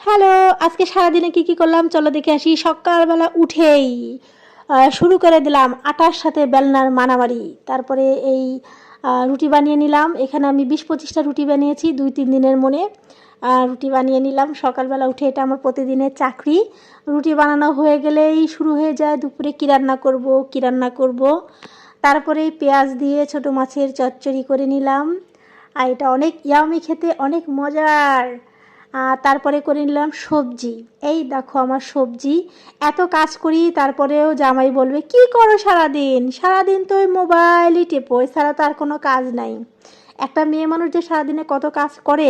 Hello, আজকে সারাদিনে কি করলাম চলো দেখে আসি। সকালবেলা উঠেই শুরু করে দিলাম আটার সাথে বেলনার মারামারি। তারপরে এই রুটি বানিয়ে নিলাম। এখানে আমি 20-25টা রুটি বানিয়েছি 2-3 দিনের মনে। রুটি বানিয়ে নিলাম সকালবেলা উঠে, এটা আমার প্রতিদিনের চাকরি। রুটি বানানো হয়ে গেলেই শুরু হয়ে যায় দুপুরে কী রান্না করব কী রান্না করব। তারপরে পেঁয়াজ দিয়ে ছোটো মাছের চচ্চড়ি করে নিলাম। আর এটা অনেক ইয়ামি, খেতে অনেক মজার। তারপরে করে নিলাম সবজি। এই দেখো আমার সবজি। এত কাজ করি তারপরেও জামাই বলবে কি করো সারাদিন, সারাদিন তো ওই মোবাইলই টেপো, এছাড়া তো আর কোনো কাজ নাই। একটা মেয়ে মানুষ যে সারাদিনে কত কাজ করে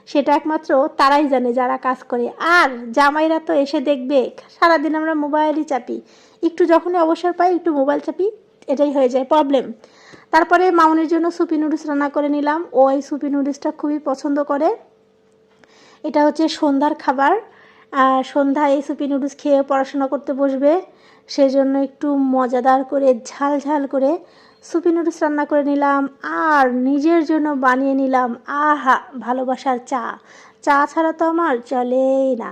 সেটা একমাত্র তারাই জানে যারা কাজ করে। আর জামাইরা তো এসে দেখবে সারাদিন আমরা মোবাইলই চাপি, একটু যখনই অবসর পাই একটু মোবাইল চাপি, এটাই হয়ে যায় প্রবলেম। তারপরে মামুনির জন্য সুপি নুডলস রান্না করে নিলাম। ও এই সুপি নুডলসটা খুবই পছন্দ করে। এটা হচ্ছে সন্ধ্যার খাবার। সন্ধ্যায় এই সুপি নুডলস খেয়ে পড়াশোনা করতে বসবে, সেজন্য একটু মজাদার করে ঝাল ঝাল করে সুপি নুডলস রান্না করে নিলাম। আর নিজের জন্য বানিয়ে নিলাম আহা ভালোবাসার চা। চা ছাড়া তো আমার চলেই না।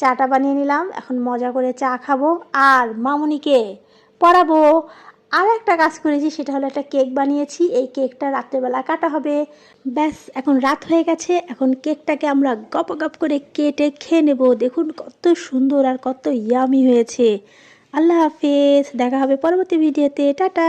চাটা বানিয়ে নিলাম, এখন মজা করে চা খাবো আর মামুনিকে পড়াবো। আর একটা কাজ করেছি, সেটা হলো একটা কেক বানিয়েছি। এই কেকটা রাত্রেবেলা কাটা হবে। ব্যাস এখন রাত হয়ে গেছে, এখন কেকটাকে আমরা গপ গপ করে কেটে খেয়ে নেব। দেখুন কত সুন্দর আর কত ইয়ামি হয়েছে। আল্লাহ হাফেজ, দেখা হবে পরবর্তী ভিডিওতে, টাটা।